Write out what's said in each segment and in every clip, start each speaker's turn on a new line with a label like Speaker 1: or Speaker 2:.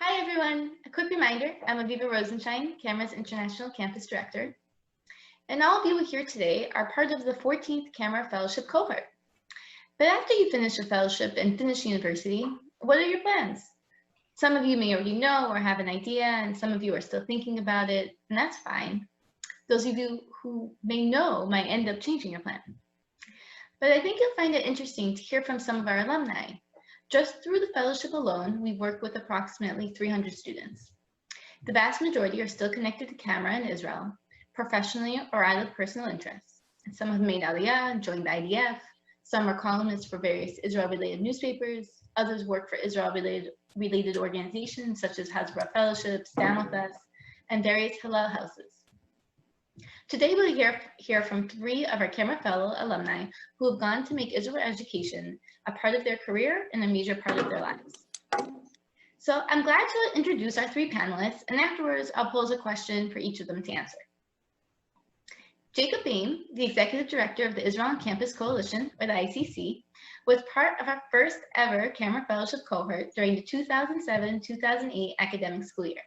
Speaker 1: Hi everyone! A quick reminder, I'm Aviva Rosenschein, Camera's International Campus Director. And all of you here today are part of the 14th Camera Fellowship cohort. But after you finish a fellowship and finish university, what are your plans? Some of you may already know or have an idea, and some of you are still thinking about it, and that's fine. Those of you who may know might end up changing your plan. But I think you'll find it interesting to hear from some of our alumni. Just through the fellowship alone, we've worked with approximately 300 students. The vast majority are still connected to camera in Israel, professionally or out of personal interest. And some have made Aliyah, joined the IDF, some are columnists for various Israel-related newspapers, others work for Israel-related organizations such as Hasbara Fellowship, Stand With Us, and various Hillel houses. Today we'll hear from 3 of our Camera Fellow alumni who have gone to make Israel education a part of their career and a major part of their lives. So I'm glad to introduce our 3 panelists, and afterwards I'll pose a question for each of them to answer. Jacob Baime, the Executive Director of the Israel on Campus Coalition, or the ICC, was part of our first ever Camera Fellowship cohort during the 2007-2008 academic school year.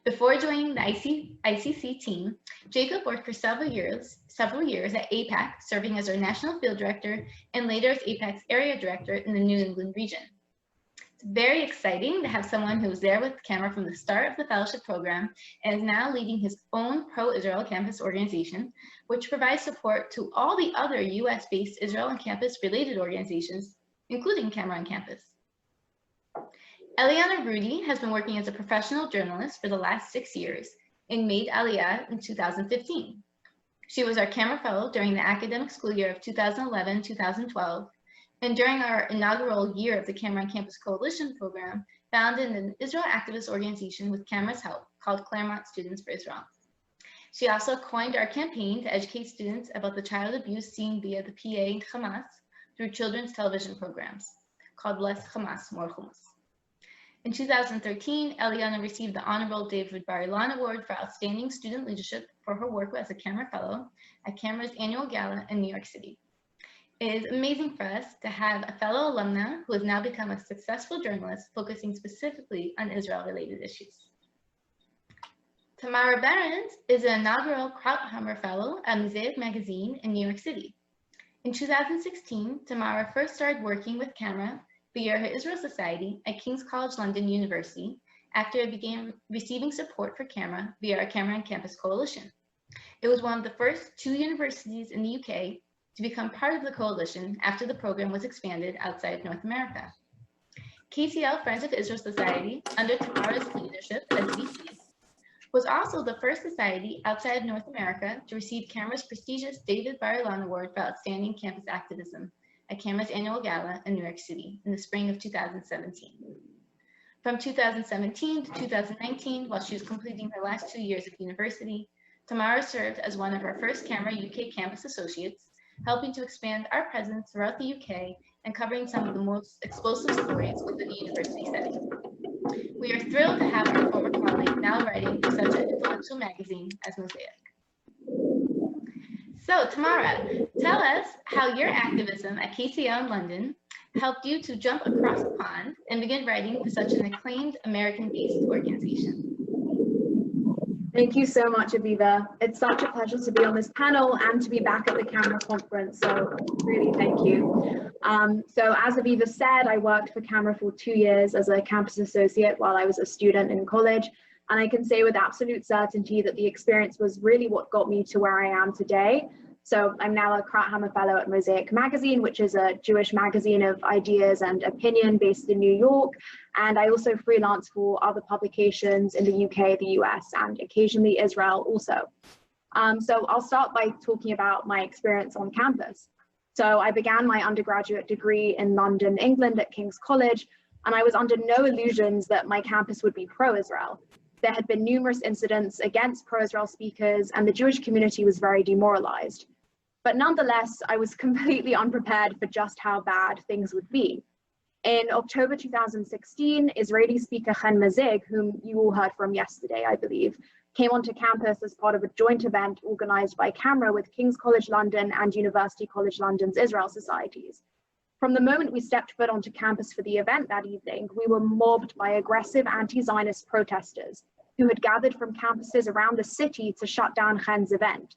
Speaker 1: Before joining the ICC team, Jacob worked for several years at APAC, serving as our National Field Director and later as APAC's Area Director in the New England region. It's very exciting to have someone who was there with camera from the start of the fellowship program and is now leading his own pro-Israel campus organization, which provides support to all the other US-based Israel on campus related organizations, including Camera on Campus. Eliana Rudy has been working as a professional journalist for the last 6 years and made Aliyah in 2015. She was our Camera Fellow during the academic school year of 2011-2012, and during our inaugural year of the Camera on Campus Coalition program, founded an Israel activist organization with Camera's help called Claremont Students for Israel. She also coined our campaign to educate students about the child abuse seen via the PA and Hamas through children's television programs called Less Hamas, More Hummus. In 2013, Eliana received the Honorable David Bar-Ilan Award for Outstanding Student Leadership for her work as a Camera Fellow at Camera's annual gala in New York City. It is amazing for us to have a fellow alumna who has now become a successful journalist focusing specifically on Israel-related issues. Tamara Berens is an inaugural Krauthammer Fellow at Mosaic Magazine in New York City. In 2016, Tamara first started working with camera via her Israel Society at King's College London University after it began receiving support for camera via our Camera on Campus Coalition. It was one of the first 2 universities in the UK to become part of the coalition after the program was expanded outside of North America. KCL Friends of Israel Society, under Tamara's leadership as VC, was also the first society outside of North America to receive Camera's prestigious David Bar-Ilan Award for Outstanding Campus Activism at Camera's annual gala in New York City in the spring of 2017. From 2017 to 2019, while she was completing her last 2 years of university, Tamara served as one of our first Camera UK campus associates, helping to expand our presence throughout the UK and covering some of the most explosive stories within the university setting. We are thrilled to have our former colleague now writing for such an influential magazine as Mosaic. So Tamara, tell us how your activism at KCL in London helped you to jump across the pond and begin writing for such an acclaimed American-based organization.
Speaker 2: Thank you so much, Aviva. It's such a pleasure to be on this panel and to be back at the Camera conference, so really thank you. So as Aviva said, I worked for Camera for 2 years as a campus associate while I was a student in college. And I can say with absolute certainty that the experience was really what got me to where I am today. So I'm now a Krauthammer Fellow at Mosaic Magazine, which is a Jewish magazine of ideas and opinion based in New York. And I also freelance for other publications in the UK, the US, and occasionally Israel also. So I'll start by talking about my experience on campus. So I began my undergraduate degree in London, England at King's College, and I was under no illusions that my campus would be pro-Israel. There had been numerous incidents against pro-Israel speakers, and the Jewish community was very demoralized. But nonetheless, I was completely unprepared for just how bad things would be. In October 2016, Israeli speaker Chen Mazig, whom you all heard from yesterday, I believe, came onto campus as part of a joint event organized by Camera with King's College London and University College London's Israel Societies. From the moment we stepped foot onto campus for the event that evening, we were mobbed by aggressive anti-Zionist protesters who had gathered from campuses around the city to shut down Chen's event.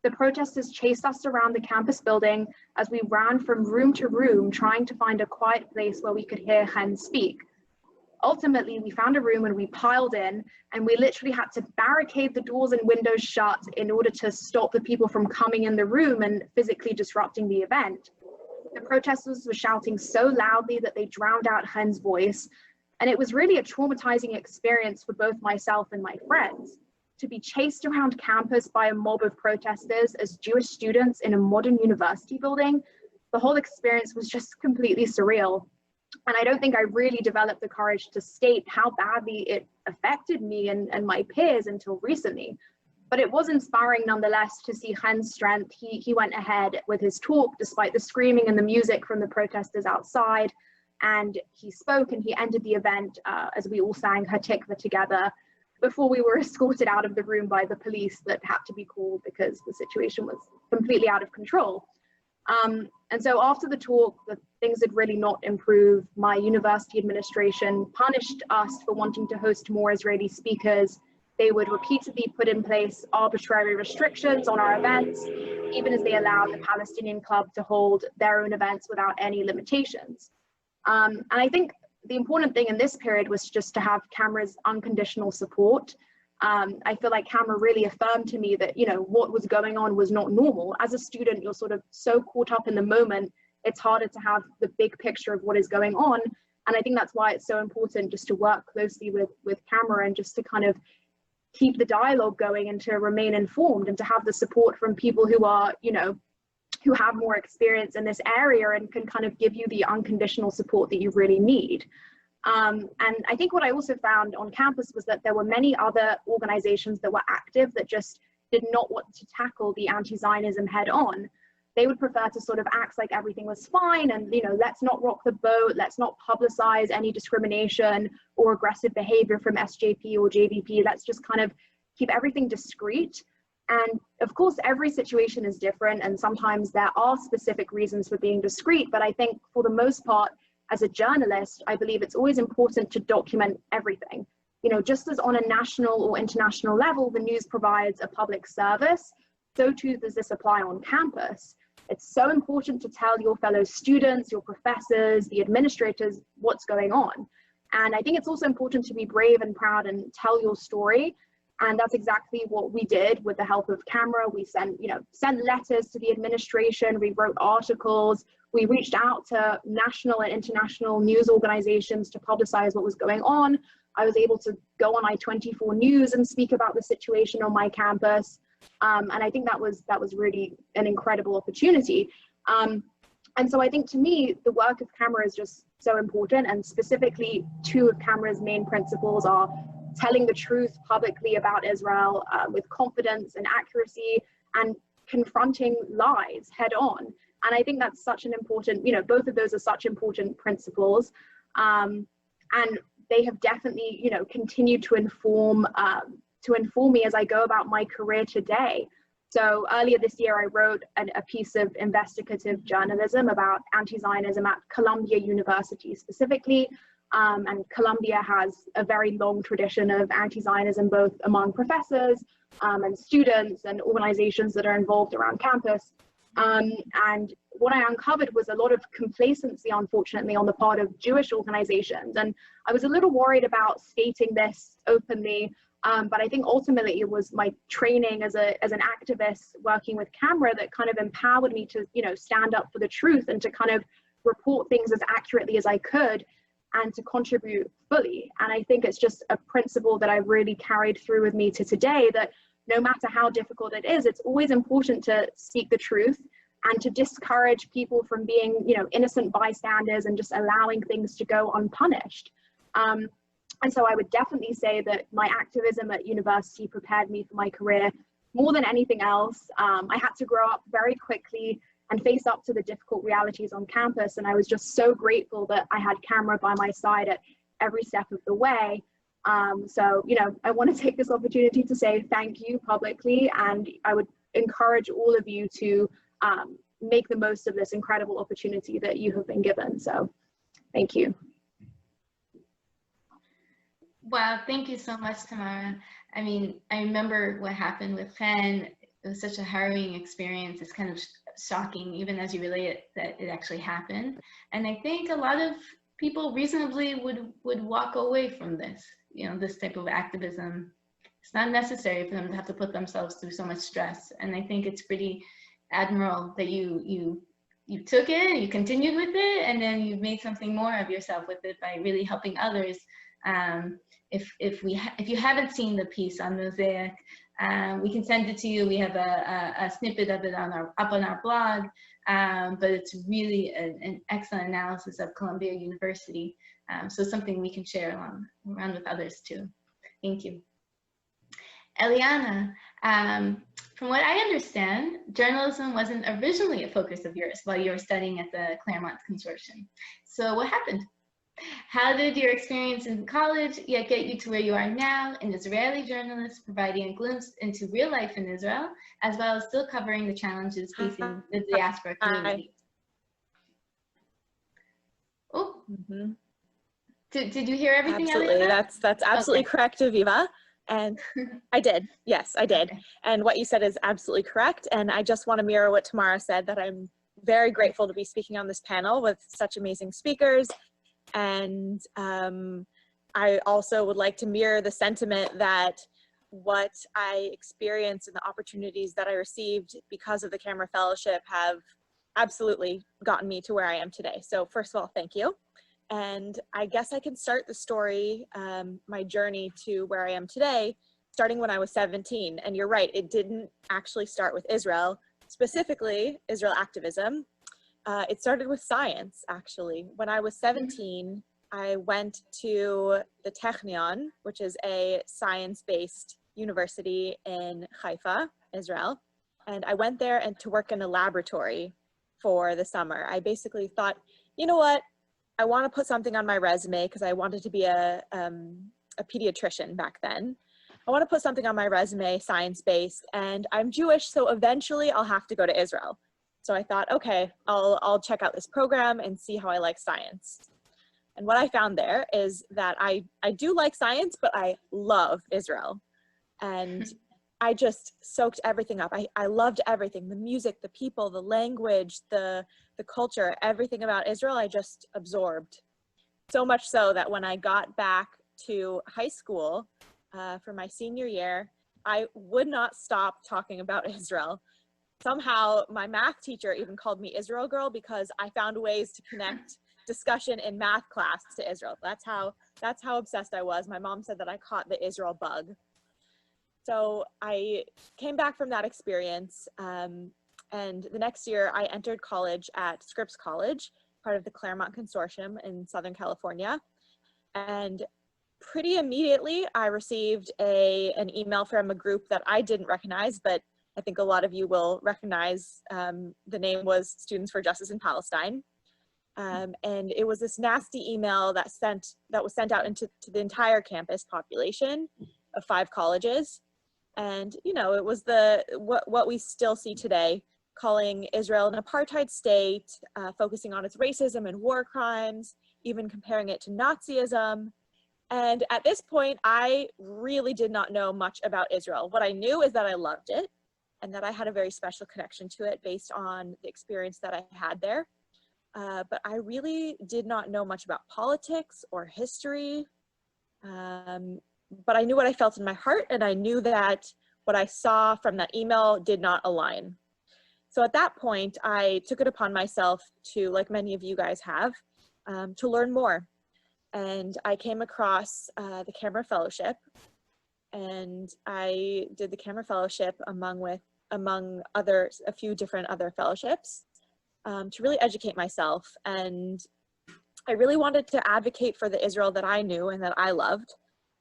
Speaker 2: The protesters chased us around the campus building as we ran from room to room, trying to find a quiet place where we could hear Chen speak. Ultimately, we found a room and we piled in, and we literally had to barricade the doors and windows shut in order to stop the people from coming in the room and physically disrupting the event. The protesters were shouting so loudly that they drowned out Chen's voice, and it was really a traumatizing experience for both myself and my friends. To be chased around campus by a mob of protesters as Jewish students in a modern university building, the whole experience was just completely surreal. And I don't think I really developed the courage to state how badly it affected me and my peers until recently. But it was inspiring nonetheless to see Chen's strength. He went ahead with his talk despite the screaming and the music from the protesters outside. And he spoke and he ended the event as we all sang Hatikva together before we were escorted out of the room by the police that had to be called because the situation was completely out of control. And so after the talk, things had really not improved. My university administration punished us for wanting to host more Israeli speakers. They would repeatedly put in place arbitrary restrictions on our events, even as they allowed the Palestinian Club to hold their own events without any limitations. And I think the important thing in this period was just to have Camera's unconditional support. I feel like Camera really affirmed to me that, you know, what was going on was not normal. As a student, you're sort of so caught up in the moment, it's harder to have the big picture of what is going on. And I think that's why it's so important just to work closely with Camera and just to kind of keep the dialogue going and to remain informed and to have the support from people who are, you know, who have more experience in this area and can kind of give you the unconditional support that you really need. And I think what I also found on campus was that there were many other organizations that were active that just did not want to tackle the anti-Zionism head on. They would prefer to sort of act like everything was fine and, you know, let's not rock the boat, let's not publicize any discrimination or aggressive behavior from SJP or JVP, let's just kind of keep everything discreet. And of course, every situation is different and sometimes there are specific reasons for being discreet, but I think for the most part, as a journalist, I believe it's always important to document everything. You know, just as on a national or international level, the news provides a public service, so too does this apply on campus. It's so important to tell your fellow students, your professors, the administrators, what's going on. And I think it's also important to be brave and proud and tell your story. And that's exactly what we did with the help of Camera. We sent letters to the administration, we wrote articles, we reached out to national and international news organizations to publicize what was going on. I was able to go on I-24 News and speak about the situation on my campus. And I think that was really an incredible opportunity. And so I think to me, the work of Camera is just so important, and specifically two of Camera's main principles are telling the truth publicly about Israel with confidence and accuracy, and confronting lies head on. And I think that's such an important, you know, both of those are such important principles. And they have definitely, you know, continued to inform me as I go about my career today. So earlier this year, I wrote a piece of investigative journalism about anti-Zionism at Columbia University specifically. And Columbia has a very long tradition of anti-Zionism, both among professors and students and organizations that are involved around campus. And what I uncovered was a lot of complacency, unfortunately, on the part of Jewish organizations. And I was a little worried about stating this openly, but I think ultimately it was my training as an activist working with Camera that kind of empowered me to, you know, stand up for the truth and to kind of report things as accurately as I could and to contribute fully. And I think it's just a principle that I've really carried through with me to today, that no matter how difficult it is, it's always important to speak the truth and to discourage people from being, you know, innocent bystanders and just allowing things to go unpunished. And so I would definitely say that my activism at university prepared me for my career more than anything else. I had to grow up very quickly and face up to the difficult realities on campus. And I was just so grateful that I had Camera by my side at every step of the way. So, you know, I want to take this opportunity to say thank you publicly, and I would encourage all of you to make the most of this incredible opportunity that you have been given. So thank you.
Speaker 1: Wow, thank you so much, Tamara. I mean, I remember what happened with Chen. It was such a harrowing experience. It's kind of shocking, even as you relate it, that it actually happened. And I think a lot of people reasonably would walk away from this, this type of activism. It's not necessary for them to have to put themselves through so much stress. And I think it's pretty admirable that you took it, you continued with it, and then you've made something more of yourself with it by really helping others. If you haven't seen the piece on Mosaic, we can send it to you. We have a snippet of it up on our blog, but it's really an excellent analysis of Columbia University. So something we can share around with others too. Thank you. Eliana, from what I understand, journalism wasn't originally a focus of yours while you were studying at the Claremont Consortium. So what happened? How did your experience in college yet get you to where you are now, an Israeli journalist providing a glimpse into real life in Israel, as well as still covering the challenges facing the diaspora community? Oh, did you hear everything?
Speaker 3: Absolutely,
Speaker 1: Eliana?
Speaker 3: that's absolutely correct, Aviva. And I did, yes, I did.
Speaker 1: Okay.
Speaker 3: And what you said is absolutely correct. And I just want to mirror what Tamara said, that I'm very grateful to be speaking on this panel with such amazing speakers. And I also would like to mirror the sentiment that what I experienced and the opportunities that I received because of the Camera Fellowship have absolutely gotten me to where I am today. So first of all, thank you. And I guess I can start the story, my journey to where I am today, starting when I was 17. And you're right, it didn't actually start with Israel, specifically Israel activism. It started with science, actually. When I was 17, I went to the Technion, which is a science-based university in Haifa, Israel. And I went there and to work in a laboratory for the summer. I basically thought, you know what? I want to put something on my resume because I wanted to be a pediatrician back then. I want to put something on my resume, science-based, and I'm Jewish, so eventually I'll have to go to Israel. So I thought, okay, I'll check out this program and see how I like science. And what I found there is that I do like science, but I love Israel. And I just soaked everything up. I loved everything, the music, the people, the language, the culture, everything about Israel, I just absorbed. So much so that when I got back to high school for my senior year, I would not stop talking about Israel. Somehow my math teacher even called me Israel girl because I found ways to connect discussion in math class to Israel. That's how obsessed I was. My mom said that I caught the Israel bug. So I came back from that experience, and the next year I entered college at Scripps College, part of the Claremont Consortium in Southern California. And pretty immediately I received an email from a group that I didn't recognize, but I think a lot of you will recognize. The name was Students for Justice in Palestine. And it was this nasty email that was sent out to the entire campus population of 5 colleges. And, you know, it was what we still see today, calling Israel an apartheid state, focusing on its racism and war crimes, even comparing it to Nazism. And at this point, I really did not know much about Israel. What I knew is that I loved it and that I had a very special connection to it based on the experience that I had there. But I really did not know much about politics or history. But I knew what I felt in my heart, and I knew that what I saw from that email did not align. So at that point, I took it upon myself to, like many of you guys have, to learn more. And I came across the Camera Fellowship, and I did the Camera Fellowship among a few different other fellowships to really educate myself. And I really wanted to advocate for the Israel that I knew and that I loved.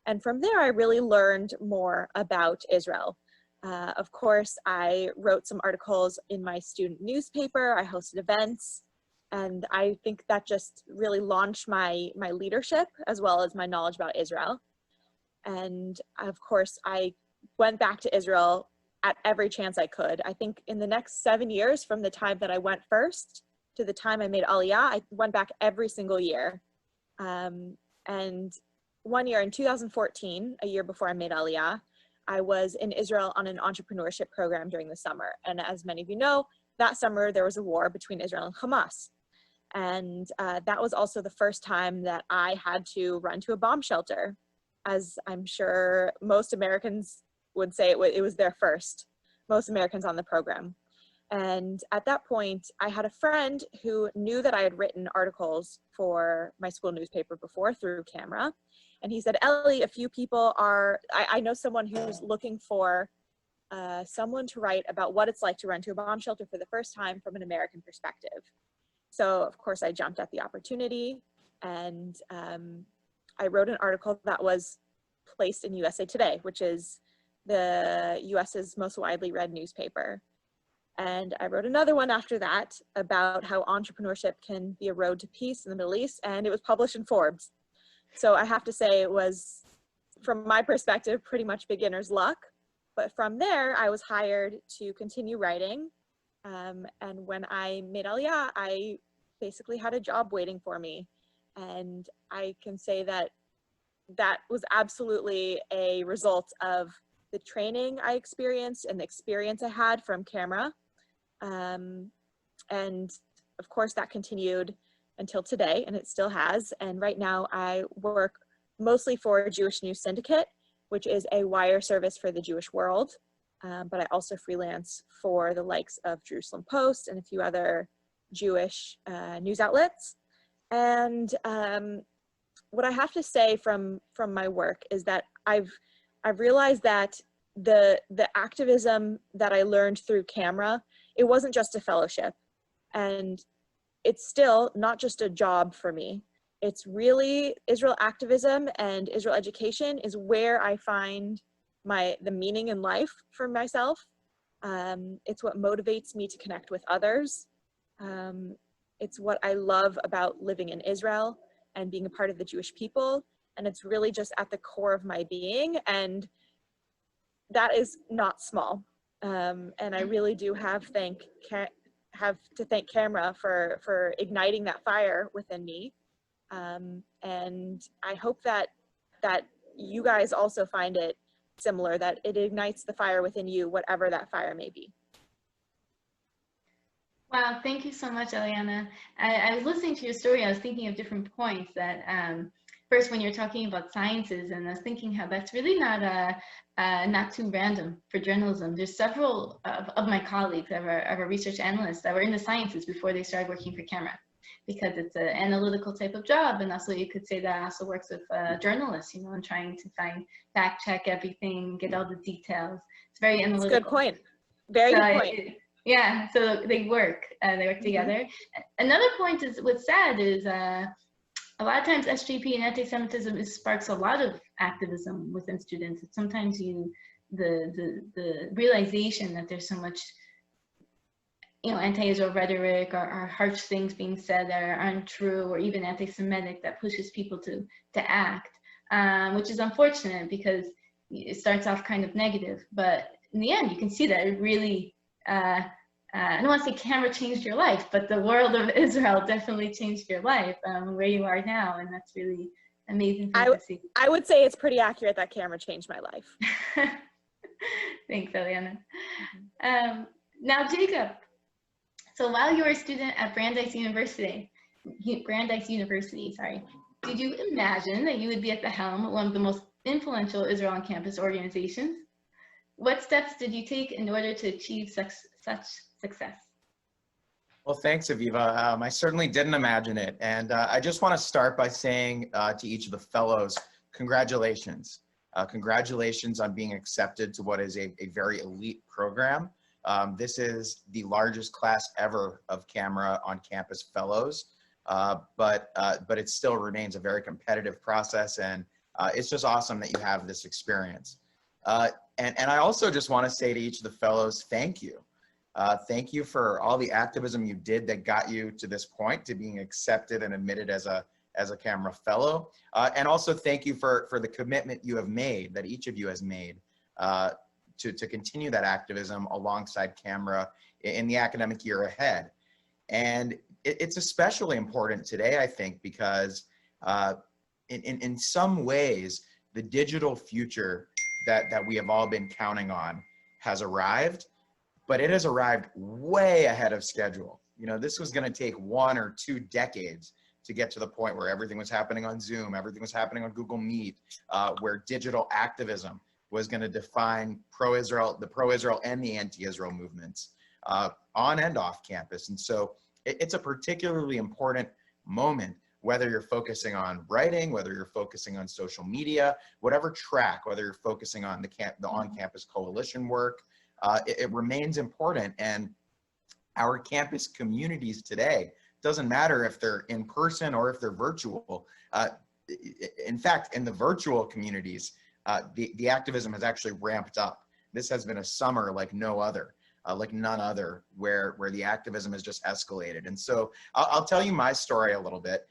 Speaker 3: And from there, I really learned more about Israel. Of course, I wrote some articles in my student newspaper. I hosted events. And I think that just really launched my leadership as well as my knowledge about Israel. And of course, I went back to Israel at every chance I could. I think in the next 7 years, from the time that I went first to the time I made Aliyah, I went back every single year. And one year in 2014, a year before I made Aliyah, I was in Israel on an entrepreneurship program during the summer. And as many of you know, that summer there was a war between Israel and Hamas. And that was also the first time that I had to run to a bomb shelter, as I'm sure most Americans would say it was their first, most Americans on the program. And at that point, I had a friend who knew that I had written articles for my school newspaper before through camera. And he said, Ellie, a few people I know someone who's looking for someone to write about what it's like to run to a bomb shelter for the first time from an American perspective. So of course I jumped at the opportunity, and I wrote an article that was placed in USA Today, which is the US's most widely read newspaper. And I wrote another one after that about how entrepreneurship can be a road to peace in the Middle East, and it was published in Forbes. So I have to say it was, from my perspective, pretty much beginner's luck. But from there, I was hired to continue writing. And when I made Aliyah, I basically had a job waiting for me. And I can say that that was absolutely a result of the training I experienced and the experience I had from camera. And of course that continued until today, and it still has. And right now I work mostly for Jewish News Syndicate, which is a wire service for the Jewish world. But I also freelance for the likes of Jerusalem Post and a few other Jewish news outlets. And what I have to say from my work is that I've realized that the activism that I learned through camera, it wasn't just a fellowship, and it's still not just a job for me. It's really Israel activism and Israel education is where I find the meaning in life for myself. It's what motivates me to connect with others. It's what I love about living in Israel and being a part of the Jewish people. And it's really just at the core of my being. And that is not small. And I really do have to thank camera for igniting that fire within me. And I hope that you guys also find it similar, that it ignites the fire within you, whatever that fire may be.
Speaker 1: Wow, thank you so much, Eliana. I was listening to your story. I was thinking of different points that first, when you're talking about sciences, and I was thinking how that's really not too random for journalism. There's several of my colleagues, of our research analysts, that were in the sciences before they started working for camera, because it's an analytical type of job. And also you could say that also works with journalists, you know, and trying to fact check everything, get all the details. It's very analytical.
Speaker 3: That's a good point. Very good point.
Speaker 1: Yeah, so they work together. Another point is, what's sad is a lot of times SJP and anti-Semitism sparks a lot of activism within students. Sometimes the realization that there's so much, you know, anti-Israel rhetoric or harsh things being said that are untrue, or even anti-Semitic, that pushes people to act, which is unfortunate because it starts off kind of negative. But in the end, you can see that it really, I don't want to say camera changed your life, but the world of Israel definitely changed your life, where you are now, and that's really amazing thing to see.
Speaker 3: I would say it's pretty accurate that camera changed my life.
Speaker 1: Thanks, Eliana. Now, Jacob, so while you were a student at Brandeis University, did you imagine that you would be at the helm of one of the most influential Israel on campus organizations? What steps did you take in order to achieve such success?
Speaker 4: Well, thanks, Aviva. I certainly didn't imagine it. And I just want to start by saying to each of the fellows, congratulations. Congratulations on being accepted to what is a very elite program. This is the largest class ever of camera on campus fellows, but it still remains a very competitive process, and it's just awesome that you have this experience. And I also just want to say to each of the fellows, thank you. Thank you for all the activism you did that got you to this point, to being accepted and admitted as a camera fellow. And also thank you for the commitment you have made, that each of you has made, to continue that activism alongside camera in the academic year ahead. And it's especially important today, I think, because in some ways, the digital future that we have all been counting on has arrived, but it has arrived way ahead of schedule. You know, this was going to take 1 or 2 decades to get to the point where everything was happening on Zoom, everything was happening on Google Meet, where digital activism was going to define the pro-Israel and the anti-Israel movements on and off campus. And so it's a particularly important moment, whether you're focusing on writing, whether you're focusing on social media, whatever track, whether you're focusing on the on-campus coalition work, it remains important. And our campus communities today, doesn't matter if they're in person or if they're virtual. In fact, in the virtual communities, the activism has actually ramped up. This has been a summer like no other. Like none other, where the activism has just escalated. And so I'll tell you my story a little bit.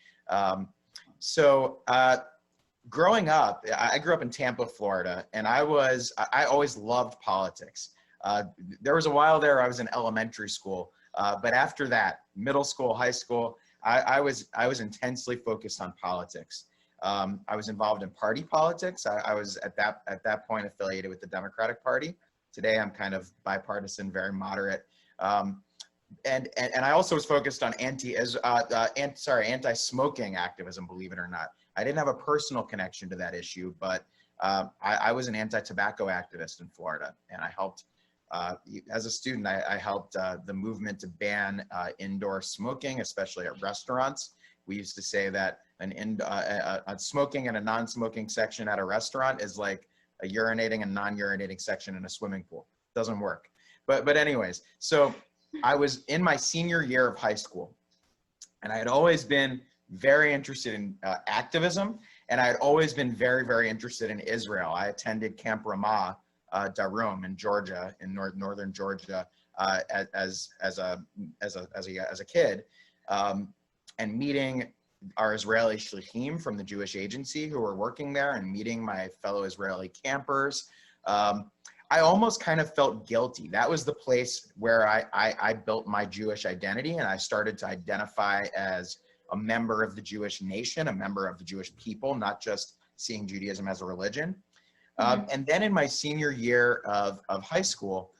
Speaker 4: Growing up, I grew up in Tampa, Florida, and I always loved politics. There was a while there I was in elementary school, but after that, middle school, high school, I was intensely focused on politics. I was involved in party politics. I was at that point affiliated with the Democratic Party. Today, I'm kind of bipartisan, very moderate. And I also was focused on anti-smoking activism, believe it or not. I didn't have a personal connection to that issue, but I was an anti-tobacco activist in Florida, and I helped, as a student, I helped the movement to ban indoor smoking, especially at restaurants. We used to say that a smoking and a non-smoking section at a restaurant is like a urinating and non-urinating section in a swimming pool. Doesn't work. But anyways, so I was in my senior year of high school, and I had always been very interested in activism, and I had always been very, very interested in Israel. I attended Camp Ramah Darum in Georgia, in northern Georgia, as a kid, and meeting our Israeli shlichim from the Jewish agency who were working there, and meeting my fellow Israeli campers. I almost kind of felt guilty. That was the place where I built my Jewish identity, and I started to identify as a member of the Jewish nation, a member of the Jewish people, not just seeing Judaism as a religion. And then in my senior year of high school,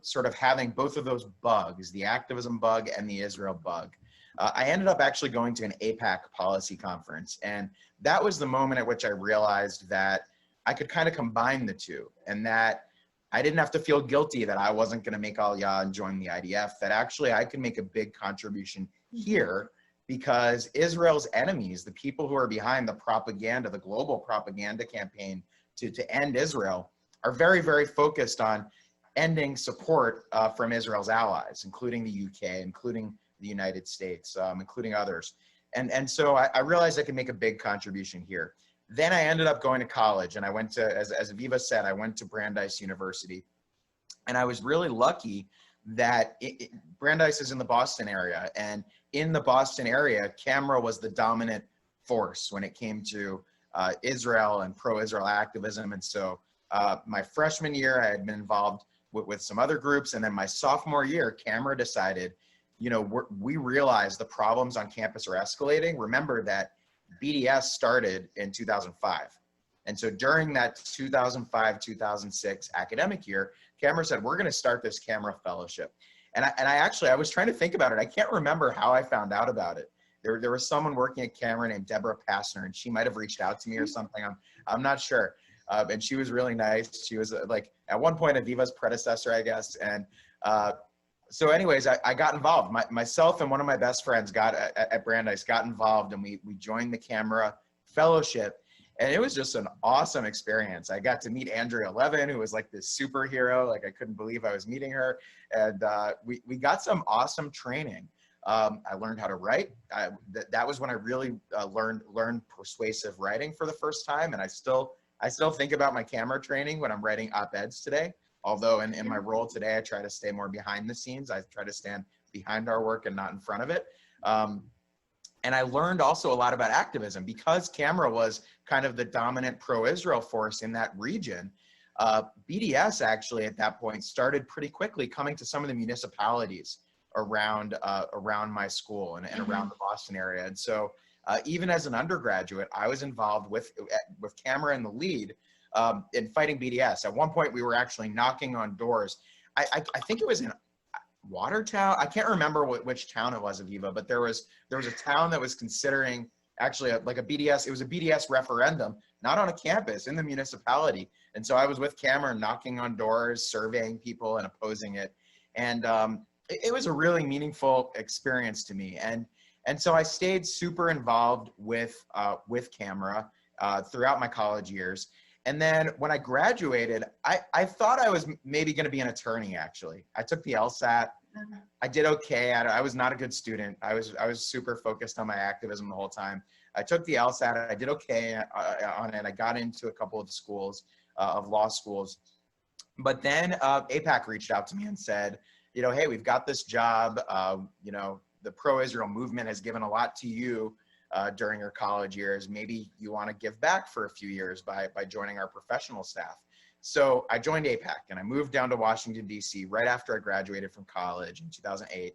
Speaker 4: sort of having both of those bugs, the activism bug and the Israel bug, I ended up actually going to an AIPAC policy conference. And that was the moment at which I realized that I could kind of combine the two, and that I didn't have to feel guilty that I wasn't going to make Aliyah and join the IDF, that actually I could make a big contribution here, because Israel's enemies, the people who are behind the propaganda, the global propaganda campaign to end Israel, are very, very focused on ending support from Israel's allies, including the UK, including the United States, including others. And so I realized I could make a big contribution here. Then I ended up going to college, and I went to, as Aviva said, I went to Brandeis University. And I was really lucky that Brandeis is in the Boston area. And in the Boston area, camera was the dominant force when it came to Israel and pro-Israel activism. And so my freshman year, I had been involved with some other groups. And then my sophomore year, camera decided, you know, we realized the problems on campus are escalating. Remember that BDS started in 2005. And so during that 2005-2006 academic year, Camera said, we're going to start this camera fellowship. And I was trying to think about it. I can't remember how I found out about it. There was someone working at Camera named Deborah Passner, and she might have reached out to me or something. I'm not sure. And she was really nice. She was like, at one point, Aviva's predecessor, I guess. And so anyways, I got involved. Myself and one of my best friends at Brandeis got involved, and we joined the Camera fellowship. And it was just an awesome experience. I got to meet Andrea Levin, who was like this superhero. Like, I couldn't believe I was meeting her. And we got some awesome training. I learned how to write. That was when I really learned persuasive writing for the first time. And I still think about my camera training when I'm writing op-eds today. Although in my role today, I try to stay more behind the scenes. I try to stand behind our work and not in front of it. And I learned also a lot about activism because Camera was kind of the dominant pro-Israel force in that region. BDS actually at that point started pretty quickly coming to some of the municipalities around my school and around the Boston area. And so even as an undergraduate, I was involved with camera in the lead in fighting BDS. At one point, we were actually knocking on doors. I think it was in Watertown. I can't remember which town it was, Aviva, but there was a town that was considering actually like a BDS. It was a BDS referendum, not on a campus, in the municipality. And so I was with camera knocking on doors, surveying people and opposing it. And it was a really meaningful experience to me. And so I stayed super involved with camera throughout my college years. And then when I graduated, I thought I was maybe going to be an attorney, actually. I took the LSAT. I did okay. I was not a good student. I was super focused on my activism the whole time. I took the LSAT. I did okay on it. I got into a couple of schools, of law schools. But then AIPAC reached out to me and said, hey, we've got this job. The pro-Israel movement has given a lot to you during your college years. Maybe you want to give back for a few years by joining our professional staff. So I joined AIPAC and I moved down to Washington, D.C. right after I graduated from college in 2008.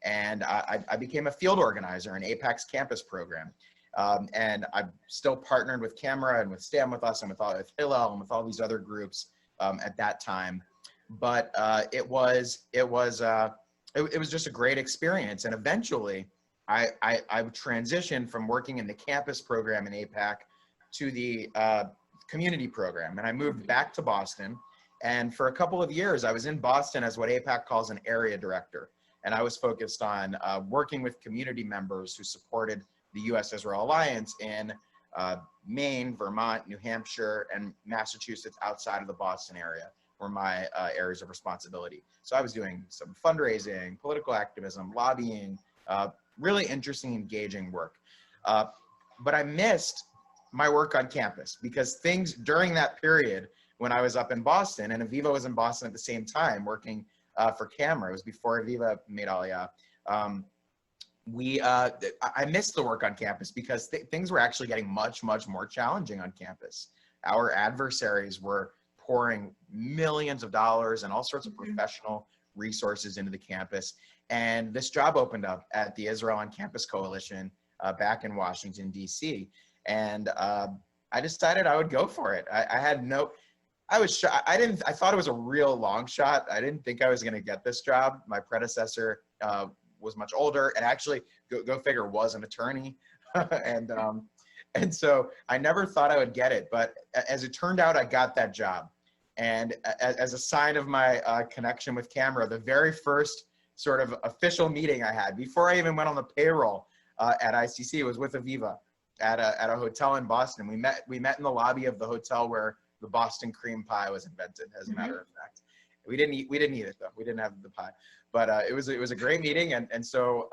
Speaker 4: And I became a field organizer in AIPAC's campus program. And I still partnered with Camera and with Stand With Us and with Hillel and with all these other groups at that time. But it was just a great experience. And eventually I transitioned from working in the campus program in AIPAC to the community program. And I moved back to Boston. And for a couple of years, I was in Boston as what AIPAC calls an area director. And I was focused on working with community members who supported the U.S.-Israel Alliance in Maine, Vermont, New Hampshire, and Massachusetts outside of the Boston area were my areas of responsibility. So I was doing some fundraising, political activism, lobbying, really interesting, engaging work. But I missed my work on campus because things during that period when I was up in Boston, and Aviva was in Boston at the same time working for Camera. It was before Aviva made Aliyah. I missed the work on campus because things were actually getting much, much more challenging on campus. Our adversaries were pouring millions of dollars and all sorts of professional resources into the campus. And this job opened up at the Israel on Campus Coalition back in Washington, D.C. And I decided I would go for it. I thought it was a real long shot. I didn't think I was going to get this job. My predecessor was much older and actually, go figure, was an attorney. And so I never thought I would get it. But as it turned out, I got that job. And as a sign of my connection with Camera, the very first sort of official meeting I had before I even went on the payroll at ICC was with Aviva at a hotel in Boston. We met in the lobby of the hotel where the Boston cream pie was invented, as a matter of fact. We didn't eat it though. We didn't have the pie, but it was a great meeting. And so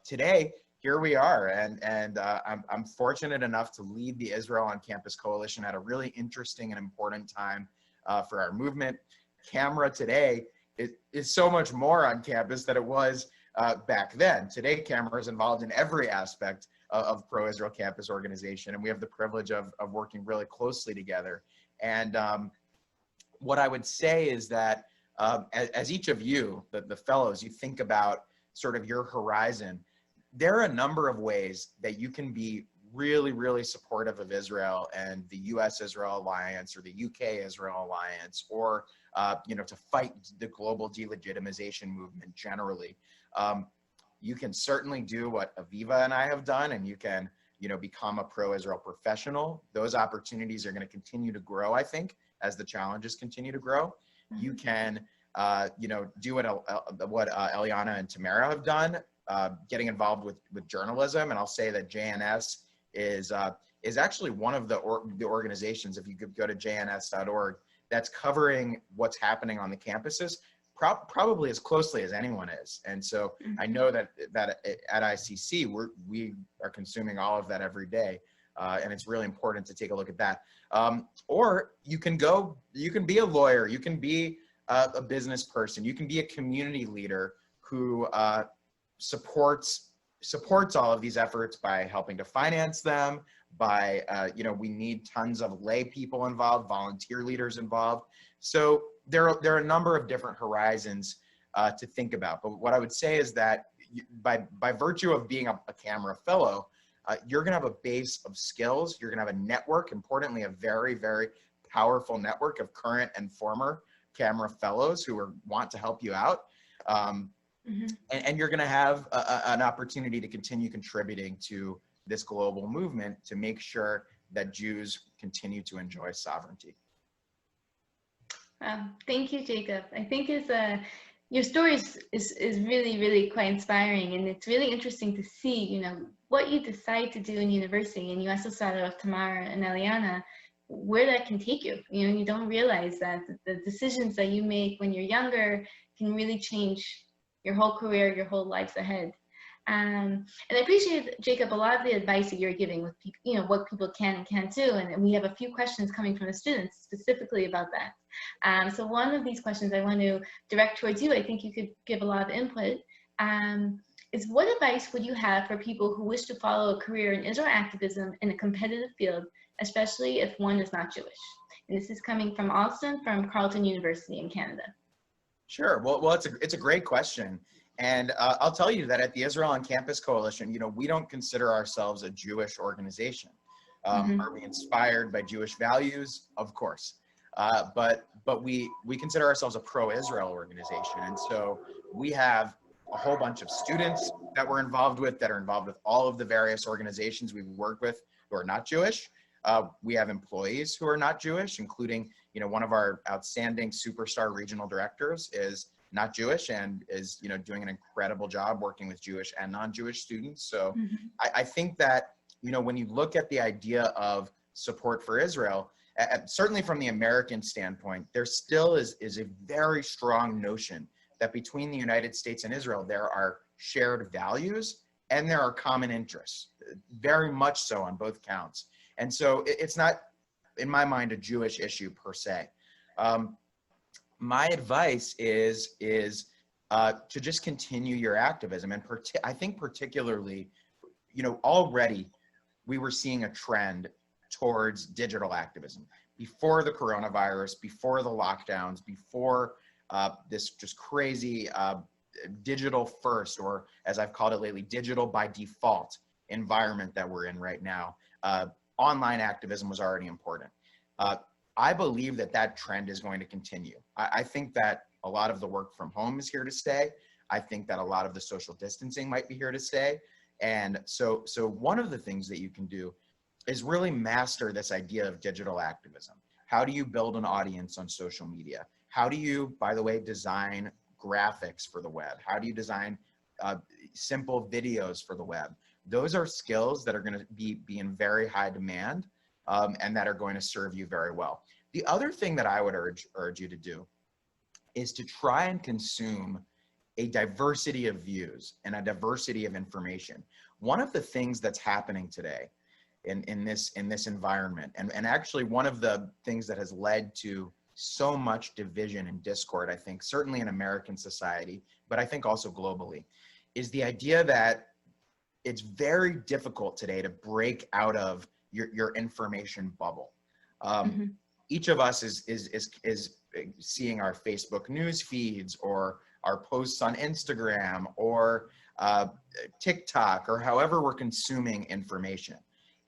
Speaker 4: today, here we are, and I'm fortunate enough to lead the Israel on Campus Coalition at a really interesting and important time for our movement. Camera today is so much more on campus than it was back then. Today, Camera is involved in every aspect of pro-Israel campus organization, and we have the privilege of working really closely together. And what I would say is that as each of you, the fellows, you think about sort of your horizon, there are a number of ways that you can be really, really supportive of Israel and the U.S.-Israel Alliance or the UK-Israel Alliance, or to fight the global delegitimization movement generally. You can certainly do what Aviva and I have done, and you can become a pro-Israel professional. Those opportunities are going to continue to grow, I think, as the challenges continue to grow. You can do what Eliana and Tamara have done, getting involved with journalism. And I'll say that JNS is actually one of the organizations, if you could go to jns.org, that's covering what's happening on the campuses probably as closely as anyone is. And so I know that at ICC, we are consuming all of that every day. And it's really important to take a look at that. Or you can be a lawyer, you can be a business person, you can be a community leader who supports supports all of these efforts by helping to finance them, by, we need tons of lay people involved, volunteer leaders involved. So there are a number of different horizons to think about. But what I would say is that by virtue of being a Camera Fellow, you're going to have a base of skills. You're going to have a network, importantly, a very, very powerful network of current and former Camera Fellows who want to help you out. And you're going to have an opportunity to continue contributing to this global movement to make sure that Jews continue to enjoy sovereignty.
Speaker 1: Thank you, Jacob. I think your story is really, really quite inspiring, and it's really interesting to see, what you decide to do in university. And you also started off Tamara and Eliana, where that can take you. You don't realize that the decisions that you make when you're younger can really change your whole career, your whole lives ahead. And I appreciate, Jacob, a lot of the advice that you're giving with people, what people can and can't do. And we have a few questions coming from the students specifically about that. So one of these questions I want to direct towards you, I think you could give a lot of input, is what advice would you have for people who wish to follow a career in Israel activism in a competitive field, especially if one is not Jewish? And this is coming from Alston from Carleton University in Canada. Sure.
Speaker 4: Well, it's a great question. And I'll tell you that at the Israel on Campus Coalition, we don't consider ourselves a Jewish organization. Are we inspired by Jewish values? Of course. But we consider ourselves a pro-Israel organization. And so we have a whole bunch of students that we're involved with that are involved with all of the various organizations we've worked with who are not Jewish. We have employees who are not Jewish, including, one of our outstanding superstar regional directors is not Jewish and is, doing an incredible job working with Jewish and non-Jewish students. So I think that, when you look at the idea of support for Israel, certainly from the American standpoint, there still is a very strong notion that between the United States and Israel, there are shared values and there are common interests, very much so on both counts. And so it's not, in my mind, a Jewish issue per se. My advice is to just continue your activism. And I think particularly, already we were seeing a trend towards digital activism. Before the coronavirus, before the lockdowns, before this just crazy digital first, or as I've called it lately, digital by default environment that we're in right now, online activism was already important. I believe that trend is going to continue. I think that a lot of the work from home is here to stay. I think that a lot of the social distancing might be here to stay. And so one of the things that you can do is really master this idea of digital activism. How do you build an audience on social media? How do you, by the way, design graphics for the web? How do you design simple videos for the web? Those are skills that are going to be in very high demand and that are going to serve you very well. The other thing that I would urge you to do is to try and consume a diversity of views and a diversity of information. One of the things that's happening today in this environment, and actually one of the things that has led to so much division and discord, I think, certainly in American society, but I think also globally, is the idea that it's very difficult today to break out of your information bubble. Each of us is seeing our Facebook news feeds or our posts on Instagram or TikTok or however we're consuming information.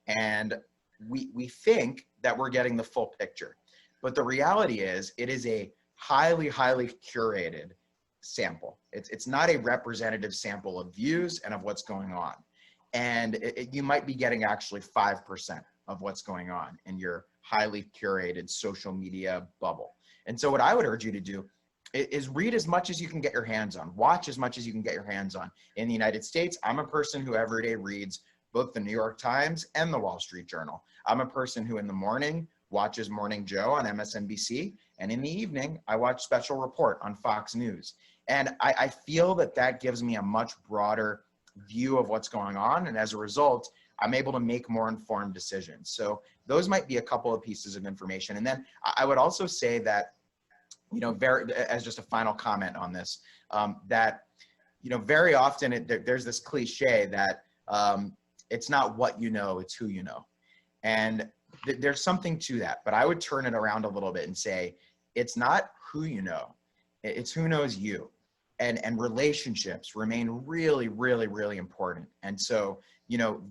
Speaker 4: And we think that we're getting the full picture. But the reality is it is a highly, highly curated sample. It's not a representative sample of views and of what's going on. And you might be getting actually 5% of what's going on in your highly curated social media bubble. And so what I would urge you to do is read as much as you can get your hands on, watch as much as you can get your hands on. In the United States, I'm a person who every day reads both the New York Times and the Wall Street Journal. I'm a person who in the morning watches Morning Joe on MSNBC, and in the evening, I watch Special Report on Fox News. And I feel that gives me a much broader view of what's going on, and as a result, I'm able to make more informed decisions. So those might be a couple of pieces of information. And then I would also say that, as just a final comment on this, that very often there's this cliche that it's not what you know, it's who you know. And there's something to that, but I would turn it around a little bit and say, it's not who you know, it's who knows you. And relationships remain really, really, really important. And so,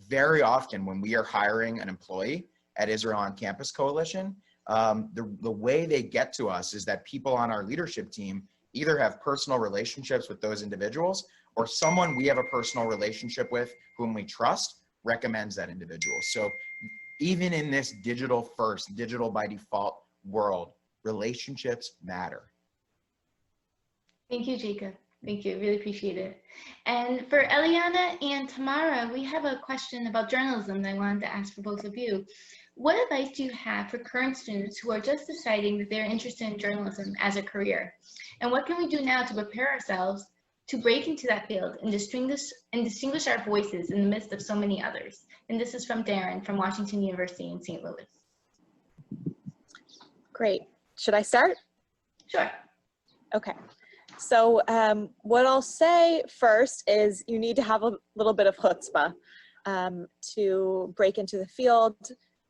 Speaker 4: very often when we are hiring an employee at Israel on Campus Coalition, the way they get to us is that people on our leadership team either have personal relationships with those individuals, or someone we have a personal relationship with whom we trust recommends that individual. So even in this digital first, digital by default world, relationships matter.
Speaker 1: Thank you, Jacob. Thank you. Really appreciate it. And for Eliana and Tamara, we have a question about journalism that I wanted to ask for both of you. What advice do you have for current students who are just deciding that they're interested in journalism as a career? And what can we do now to prepare ourselves to break into that field and distinguish our voices in the midst of so many others? And this is from Darren from Washington University in St. Louis.
Speaker 3: Great. Should I start?
Speaker 1: Sure.
Speaker 3: Okay. So what I'll say first is you need to have a little bit of chutzpah to break into the field.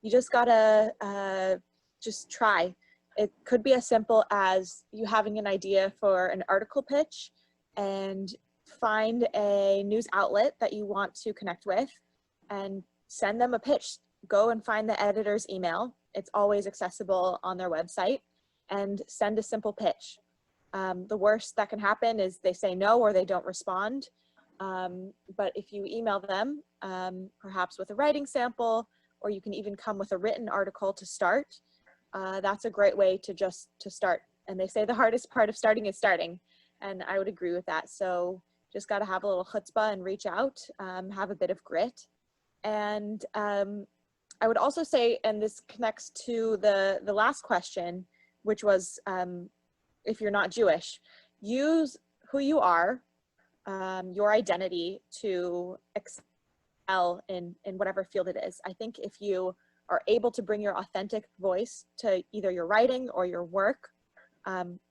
Speaker 3: You just gotta just try. It could be as simple as you having an idea for an article pitch and find a news outlet that you want to connect with and send them a pitch. Go and find the editor's email. It's always accessible on their website, and send a simple pitch. The worst that can happen is they say no or they don't respond. But if you email them, perhaps with a writing sample, or you can even come with a written article to start, that's a great way to start. And they say the hardest part of starting is starting. And I would agree with that. So just got to have a little chutzpah and reach out, have a bit of grit. And I would also say, and this connects to the last question, which was, if you're not Jewish, use who you are, your identity to excel in whatever field it is. I think if you are able to bring your authentic voice to either your writing or your work,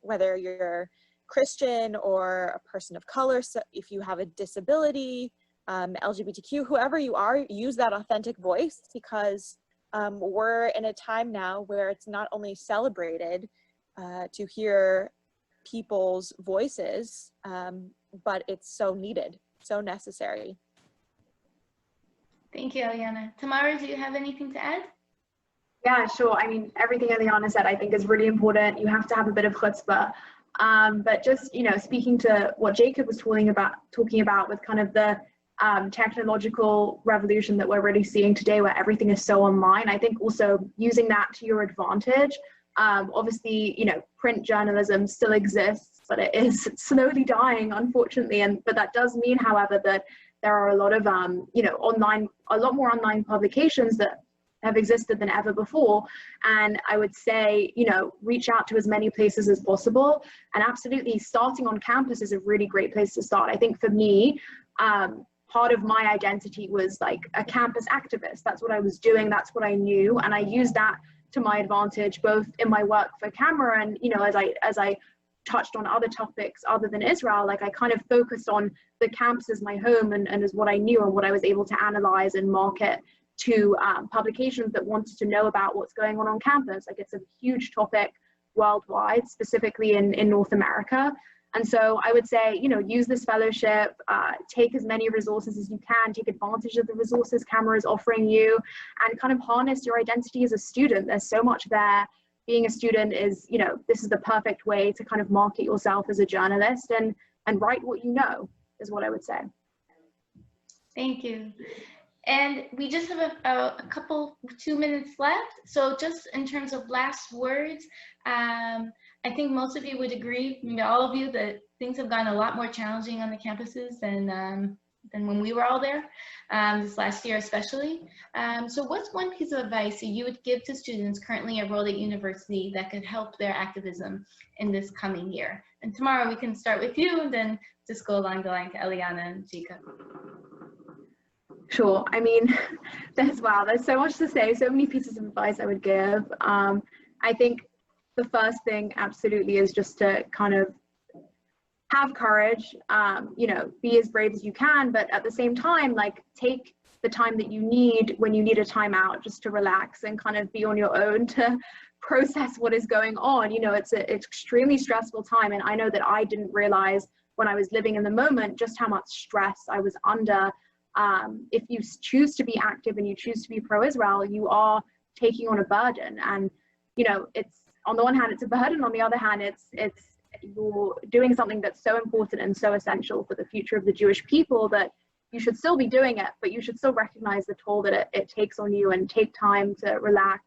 Speaker 3: whether you're Christian or a person of color, so if you have a disability, LGBTQ, whoever you are, use that authentic voice, because we're in a time now where it's not only celebrated to hear people's voices, but it's so needed, so necessary.
Speaker 1: Thank you, Eliana. Tamara, do you have anything to add?
Speaker 2: Yeah, sure. I mean, everything Eliana said, I think is really important. You have to have a bit of chutzpah. But just, speaking to what Jacob was talking about with kind of the technological revolution that we're really seeing today, where everything is so online, I think also using that to your advantage. Obviously, print journalism still exists, but it is slowly dying, unfortunately. But that does mean, however, that there are a lot of, a lot more online publications that have existed than ever before. And I would say, reach out to as many places as possible. And absolutely, starting on campus is a really great place to start. I think for me, part of my identity was like a campus activist. That's what I was doing. That's what I knew. And I used that to my advantage, both in my work for camera and, as I touched on other topics other than Israel, like I kind of focused on the campus as my home and as what I knew and what I was able to analyze and market to publications that wanted to know about what's going on campus. Like, it's a huge topic worldwide, specifically in North America. And so I would say, use this fellowship, take as many resources as you can, take advantage of the resources Camera is offering you, and kind of harness your identity as a student. There's so much there. Being a student is, this is the perfect way to kind of market yourself as a journalist and write what you know, is what I would say.
Speaker 1: Thank you. And we just have a couple, 2 minutes left. So just in terms of last words, I think most of you would agree, maybe all of you, that things have gotten a lot more challenging on the campuses than when we were all there, this last year especially. So what's one piece of advice that you would give to students currently enrolled at university that could help their activism in this coming year? And Tamara, we can start with you and then just go along the line to Eliana and Jacob.
Speaker 2: Sure. I mean, there's so much to say, so many pieces of advice I would give. I think the first thing absolutely is just to kind of have courage, you know, be as brave as you can, but at the same time, like, take the time that you need when you need a timeout, just to relax and kind of be on your own to process what is going on. You know, it's an extremely stressful time, and I know that I didn't realize when I was living in the moment just how much stress I was under. If you choose to be active and you choose to be pro-Israel, you are taking on a burden, and you know, it's, on the one hand it's a burden, on the other hand it's you're doing something that's so important and so essential for the future of the Jewish people that you should still be doing it, but you should still recognize the toll that it takes on you, and take time to relax.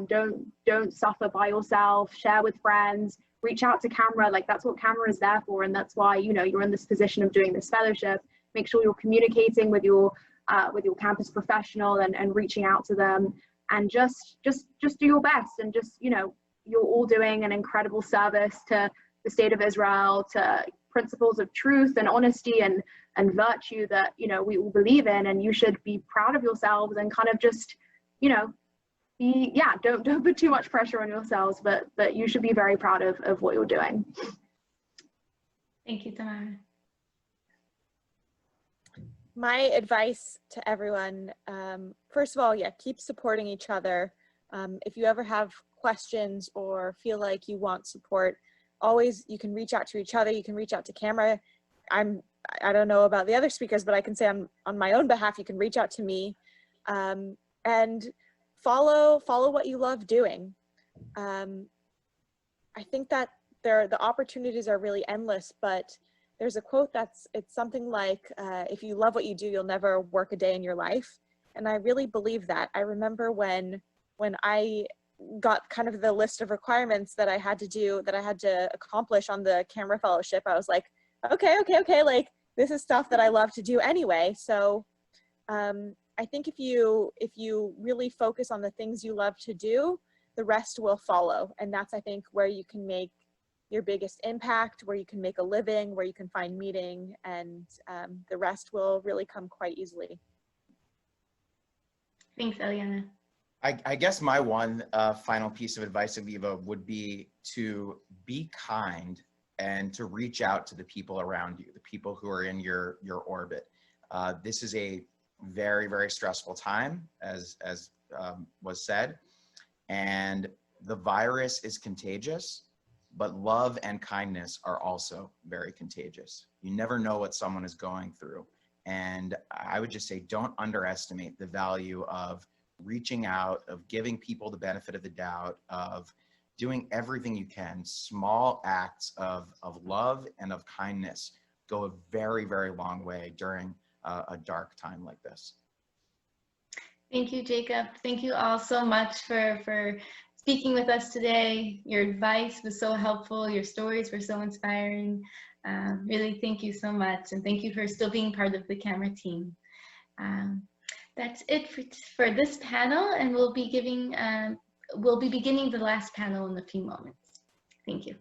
Speaker 2: Don't suffer by yourself, share with friends, reach out to Camera. Like, that's what Camera is there for, and that's why, you know, you're in this position of doing this fellowship. Make sure you're communicating with your campus professional and reaching out to them, and just do your best, and just, you know, you're all doing an incredible service to the state of Israel, to principles of truth and honesty and virtue that, you know, we all believe in, and you should be proud of yourselves and kind of just, you know, don't put too much pressure on yourselves, but you should be very proud of what you're doing.
Speaker 1: Thank you, Tamara.
Speaker 3: My advice to everyone, first of all, yeah, keep supporting each other. If you ever have questions or feel like you want support, always, you can reach out to each other. You can reach out to Camera. I don't know about the other speakers, but I can say on my own behalf, you can reach out to me, and follow what you love doing. I think that the opportunities are really endless, but there's a quote it's something like, if you love what you do, you'll never work a day in your life. And I really believe that. I remember when I got kind of the list of requirements that I had to do, that I had to accomplish on the Camera Fellowship, I was like, okay, like, this is stuff that I love to do anyway. So I think if you really focus on the things you love to do, the rest will follow. And that's, I think, where you can make your biggest impact, where you can make a living, where you can find meaning, and the rest will really come quite easily.
Speaker 1: Thanks, Eliana.
Speaker 4: I guess my one final piece of advice, Aviva, would be to be kind and to reach out to the people around you, the people who are in your orbit. This is a very, very stressful time, as was said, and the virus is contagious, but love and kindness are also very contagious. You never know what someone is going through. And I would just say, don't underestimate the value of reaching out, of giving people the benefit of the doubt, of doing everything you can. Small acts of love and of kindness go a very, very long way during a dark time like this.
Speaker 1: Thank you, Jacob. Thank you all so much for speaking with us today. Your advice was so helpful. Your stories were so inspiring. Really, thank you so much. And thank you for still being part of the Camera team. That's it for this panel, and we'll be beginning the last panel in a few moments. Thank you.